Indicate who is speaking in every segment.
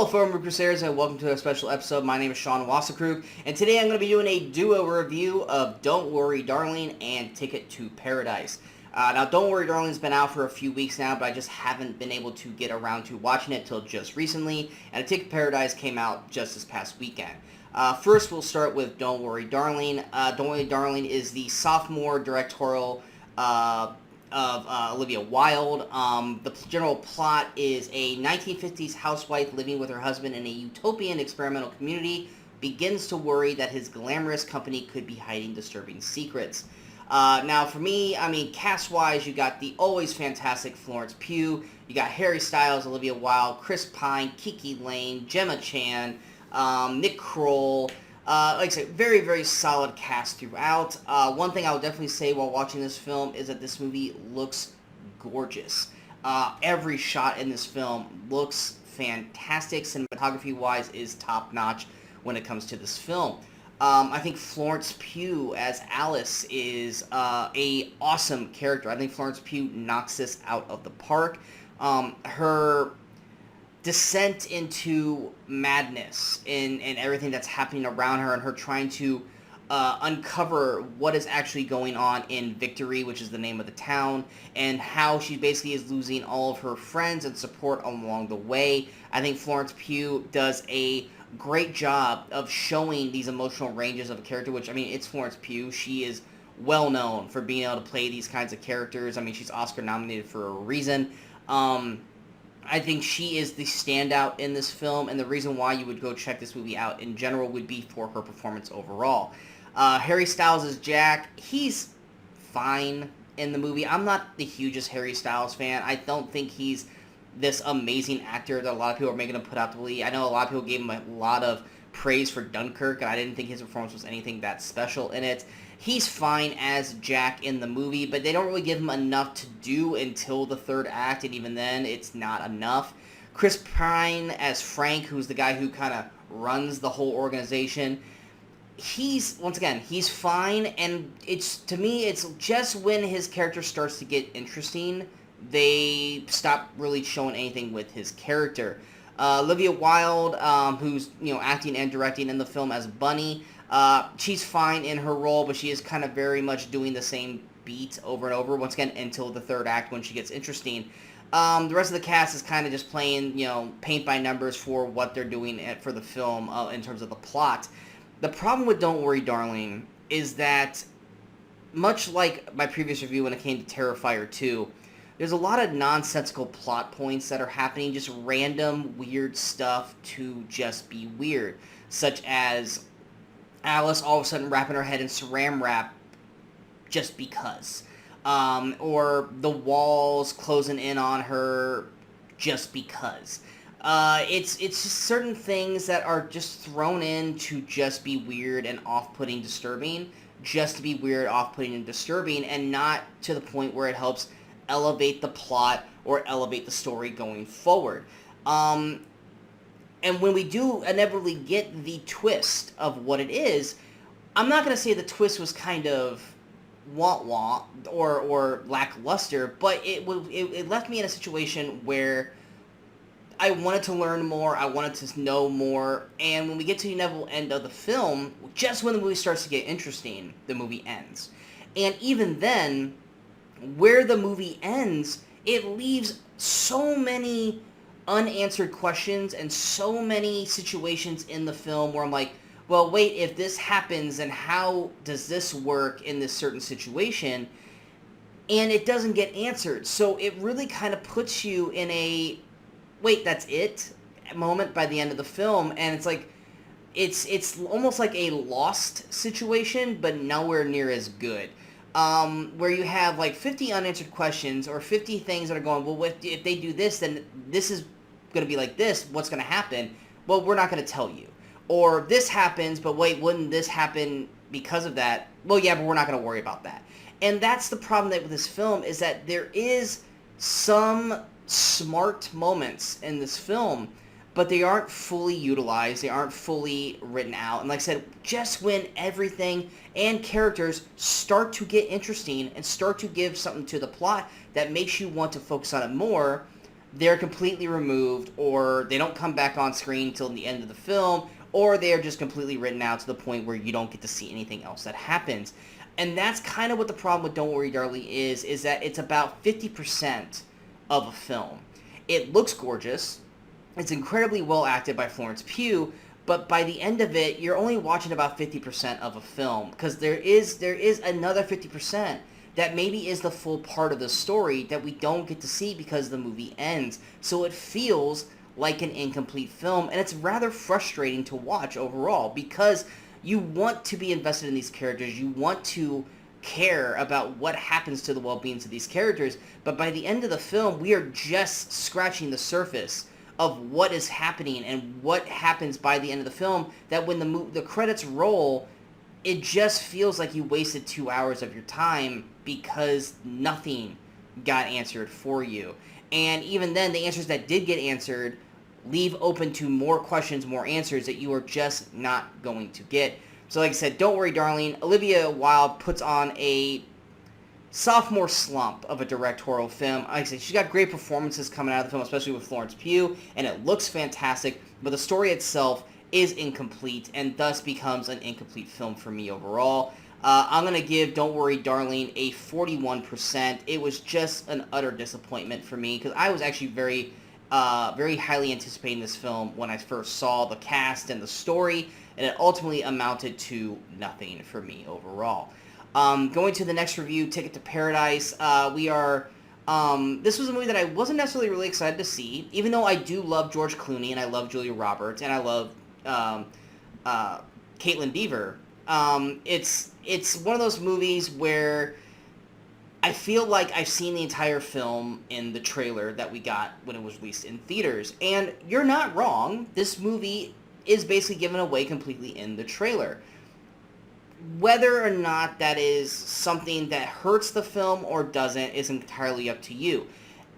Speaker 1: fellow Movie Crusaders, and welcome to a special episode. My name is Sean Wasserkrug, and today I'm going to be doing a duo review of Don't Worry Darling and Ticket to Paradise. Now, Don't Worry Darling's been out for a few weeks now, but I just haven't been able to get around to watching it till just recently, and Ticket to Paradise came out just this past weekend. First, we'll start with Don't Worry Darling. Don't Worry Darling is the sophomore directorial of Olivia Wilde. The general plot is a 1950s housewife living with her husband in a utopian experimental community begins to worry that his glamorous company could be hiding disturbing secrets. Now, for me, cast-wise, you got the always fantastic Florence Pugh, you got Harry Styles, Olivia Wilde, Chris Pine, Kiki Lane, Gemma Chan, Nick Kroll. Like I said, very, very solid cast throughout. One thing I would definitely say while watching this film is that this movie looks gorgeous. Every shot in this film looks fantastic. Cinematography-wise is top-notch when it comes to this film. I think Florence Pugh as Alice is a awesome character. I think Florence Pugh knocks this out of the park. Her descent into madness in everything that's happening around her, and her trying to uncover what is actually going on in Victory, which is the name of the town, and how she basically is losing all of her friends and support along the way. I think Florence Pugh does a great job of showing these emotional ranges of a character, which, it's Florence Pugh. She is well known for being able to play these kinds of characters. She's Oscar nominated for a reason. I think she is the standout in this film, and the reason why you would go check this movie out in general would be for her performance overall. Harry Styles as Jack, he's fine in the movie. I'm not the hugest Harry Styles fan. I don't think he's this amazing actor that a lot of people are making him put out the lead. I know a lot of people gave him a lot of praise for Dunkirk, and I didn't think his performance was anything that special in it. He's fine as Jack in the movie, but they don't really give him enough to do until the third act, and even then, it's not enough. Chris Pine as Frank, who's the guy who kind of runs the whole organization, he's fine, and to me, it's just when his character starts to get interesting, they stop really showing anything with his character. Olivia Wilde, who's acting and directing in the film as Bunny, she's fine in her role, but she is kind of very much doing the same beat over and over, once again, until the third act when she gets interesting. The rest of the cast is kind of just playing, paint by numbers for what they're doing for the film in terms of the plot. The problem with Don't Worry Darling is that, much like my previous review when it came to Terrifier 2, there's a lot of nonsensical plot points that are happening, just random, weird stuff to just be weird, such as Alice all of a sudden wrapping her head in saran wrap just because. Or the walls closing in on her just because. It's just certain things that are just thrown in to just be weird and off-putting, disturbing, just to be weird, off-putting, and disturbing, and not to the point where it helps elevate the plot or elevate the story going forward. And when we do inevitably get the twist of what it is, I'm not going to say the twist was kind of wah-wah or lackluster, but it left me in a situation where I wanted to learn more, I wanted to know more, and when we get to the inevitable end of the film, just when the movie starts to get interesting, the movie ends. And even then, where the movie ends, it leaves so many unanswered questions and so many situations in the film where I'm like, well, wait, if this happens, then how does this work in this certain situation? And it doesn't get answered. So it really kind of puts you in a, wait, that's it moment by the end of the film. And it's like, it's almost like a Lost situation, but nowhere near as good. Where you have like 50 unanswered questions or 50 things that are going, well, if they do this, then this is going to be like this, what's going to happen? Well, we're not going to tell you. Or this happens, but wait, wouldn't this happen because of that? Well, yeah, but we're not going to worry about that. And that's the problem with this film, is that there is some smart moments in this film, but they aren't fully utilized, they aren't fully written out. And like I said, just when everything and characters start to get interesting and start to give something to the plot that makes you want to focus on it more, they're completely removed, or they don't come back on screen until the end of the film, or they're just completely written out to the point where you don't get to see anything else that happens. And that's kind of what the problem with Don't Worry Darling is that it's about 50% of a film. It looks gorgeous. It's incredibly well acted by Florence Pugh, but by the end of it, you're only watching about 50% of a film, because there is another 50% that maybe is the full part of the story that we don't get to see because the movie ends. So it feels like an incomplete film, and it's rather frustrating to watch overall, because you want to be invested in these characters, you want to care about what happens to the well-beings of these characters, but by the end of the film, we are just scratching the surface of what is happening and what happens by the end of the film, that when the credits roll, it just feels like you wasted 2 hours of your time because nothing got answered for you. And even then, the answers that did get answered leave open to more questions, more answers that you are just not going to get. So like I said, Don't Worry Darling, Olivia Wilde puts on a sophomore slump of a directorial film. Like I said, she's got great performances coming out of the film, especially with Florence Pugh, and it looks fantastic, but the story itself is incomplete and thus becomes an incomplete film for me overall. I'm going to give Don't Worry Darling a 41%. It was just an utter disappointment for me, because I was actually very highly anticipating this film when I first saw the cast and the story, and it ultimately amounted to nothing for me overall. Going to the next review, Ticket to Paradise, this was a movie that I wasn't necessarily really excited to see, even though I do love George Clooney, and I love Julia Roberts, and I love Caitlin Dever. It's one of those movies where I feel like I've seen the entire film in the trailer that we got when it was released in theaters. And you're not wrong. This movie is basically given away completely in the trailer. Whether or not that is something that hurts the film or doesn't is entirely up to you.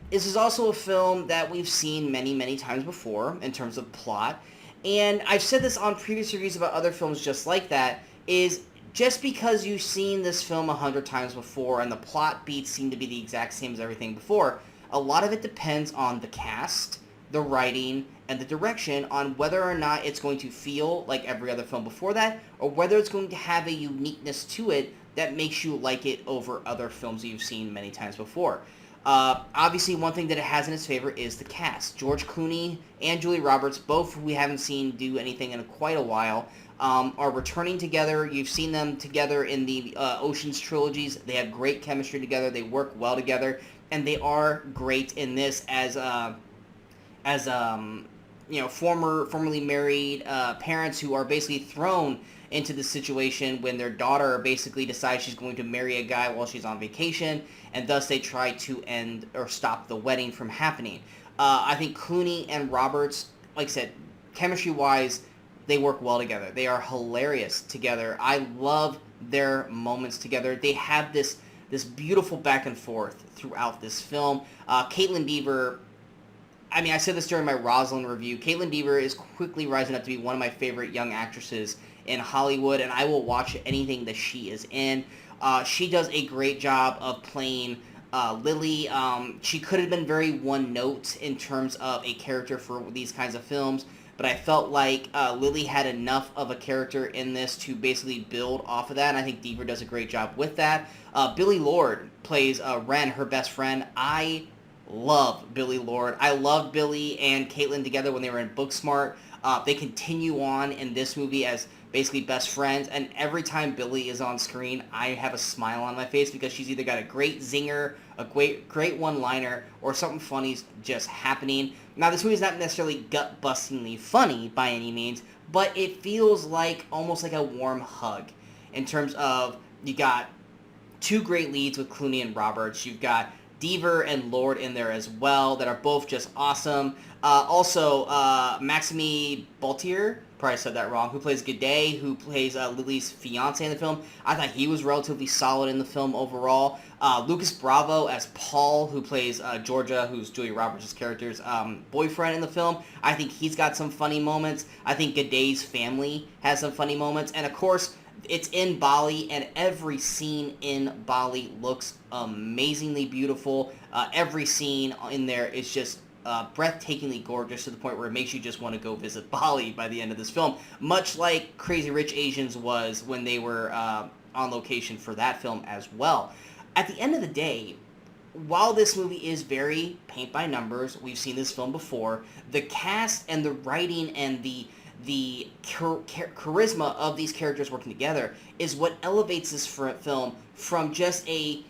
Speaker 1: This is also a film that we've seen many, many times before in terms of plot. And I've said this on previous reviews about other films just like that, is just because you've seen this film 100 times before and the plot beats seem to be the exact same as everything before, a lot of it depends on the cast, the writing, and the direction on whether or not it's going to feel like every other film before that, or whether it's going to have a uniqueness to it that makes you like it over other films that you've seen many times before. Obviously, one thing that it has in its favor is the cast. George Clooney and Julia Roberts, both who we haven't seen do anything in quite a while, are returning together. You've seen them together in the Ocean's trilogies. They have great chemistry together. They work well together, and they are great in this as formerly married parents who are basically thrown into the situation when their daughter basically decides she's going to marry a guy while she's on vacation, and thus they try to end or stop the wedding from happening. I think Clooney and Roberts, like I said, chemistry-wise, they work well together. They are hilarious together. I love their moments together. They have this beautiful back and forth throughout this film. Caitlin Dever, I mean, I said this during my Rosalind review. Caitlin Dever is quickly rising up to be one of my favorite young actresses in Hollywood, and I will watch anything that she is in. She does a great job of playing Lily. She could have been very one-note in terms of a character for these kinds of films, but I felt like Lily had enough of a character in this to basically build off of that, and I think Dever does a great job with that. Billy Lord plays Ren, her best friend. I love Billy Lord. I loved Billy and Caitlin together when they were in Booksmart. They continue on in this movie as basically best friends, and every time Billy is on screen, I have a smile on my face because she's either got a great zinger, a great one-liner, or something funny's just happening. Now, this movie's not necessarily gut-bustingly funny by any means, but it feels like almost like a warm hug in terms of you got two great leads with Clooney and Roberts. You've got Dever and Lord in there as well that are both just awesome. Also, Maxime Baltier, probably said that wrong, who plays G'day, who plays Lily's fiance in the film. I thought he was relatively solid in the film overall. Lucas Bravo as Paul, who plays Georgia, who's Julia Roberts' character's boyfriend in the film. I think he's got some funny moments. I think G'day's family has some funny moments. And of course, it's in Bali, and every scene in Bali looks amazingly beautiful. Every scene in there is just breathtakingly gorgeous to the point where it makes you just want to go visit Bali by the end of this film, much like Crazy Rich Asians was when they were on location for that film as well. At the end of the day, while this movie is very paint by numbers, we've seen this film before, the cast and the writing and the charisma of these characters working together is what elevates this film from just a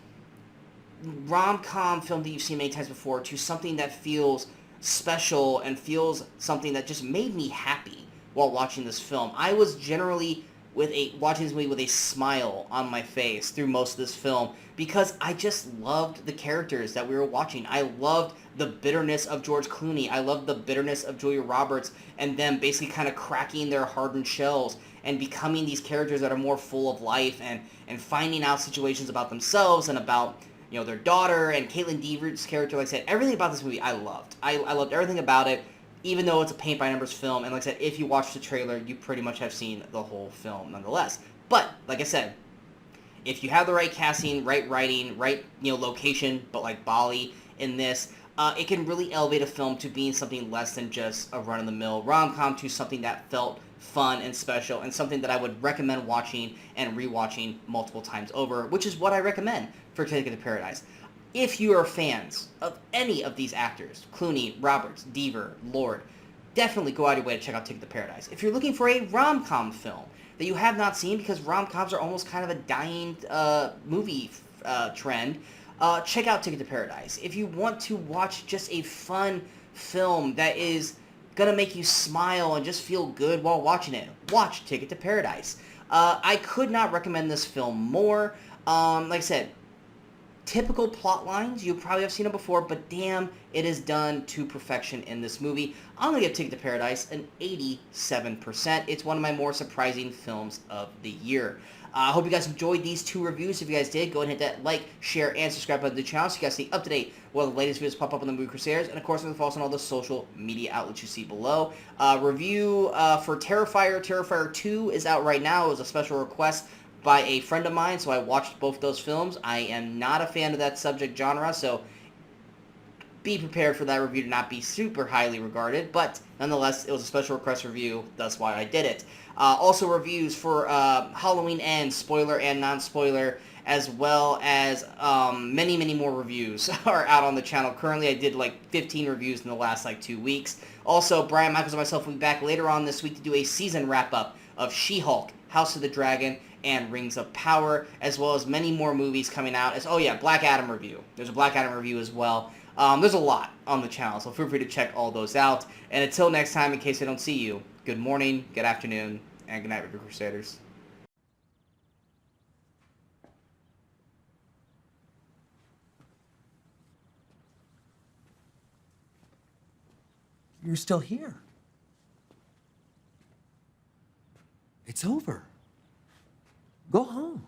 Speaker 1: rom-com film that you've seen many times before to something that feels special and feels something that just made me happy while watching this film. I was generally watching this movie with a smile on my face through most of this film because I just loved the characters that we were watching. I loved the bitterness of George Clooney. I loved the bitterness of Julia Roberts and them basically kind of cracking their hardened shells and becoming these characters that are more full of life and finding out situations about themselves and about, you know, their daughter and Caitlin Dever's character. Like I said, everything about this movie I loved. I loved everything about it, even though it's a paint-by-numbers film. And like I said, if you watch the trailer, you pretty much have seen the whole film nonetheless. But, like I said, if you have the right casting, right writing, right, you know, location, but like Bali in this, it can really elevate a film to being something less than just a run-of-the-mill rom-com to something that felt fun and special and something that I would recommend watching and rewatching multiple times over, which is what I recommend for Ticket to Paradise. If you are fans of any of these actors, Clooney, Roberts, Dever, Lord, definitely go out of your way to check out Ticket to Paradise. If you're looking for a rom-com film that you have not seen, because rom-coms are almost kind of a dying movie trend, check out Ticket to Paradise. If you want to watch just a fun film that is gonna make you smile and just feel good while watching it, watch Ticket to Paradise. I could not recommend this film more. Like I said, typical plot lines, you probably have seen it before, but damn, it is done to perfection in this movie. I'm going to give Ticket to Paradise an 87%. It's one of my more surprising films of the year. I hope you guys enjoyed these two reviews. If you guys did, go ahead and hit that like, share, and subscribe button to the channel so you guys stay up to date with the latest videos pop up on the Movie Crusaders. And of course, follow us on all the social media outlets you see below. Review for Terrifier. Terrifier 2 is out right now. It was a special request by a friend of mine, so I watched both those films. I am not a fan of that subject genre, so be prepared for that review to not be super highly regarded, but nonetheless, it was a special request review, that's why I did it. Also reviews for Halloween Ends, spoiler and non-spoiler, as well as many, many more reviews are out on the channel. Currently, I did like 15 reviews in the last like 2 weeks. Also, Brian Michaels and myself will be back later on this week to do a season wrap-up of She-Hulk, House of the Dragon, and Rings of Power, as well as many more movies coming out. Oh yeah, Black Adam review. There's a Black Adam review as well. There's a lot on the channel, so feel free to check all those out. And until next time, in case I don't see you, good morning, good afternoon, and good night, Movie Crusaders.
Speaker 2: You're still here. It's over. Go home.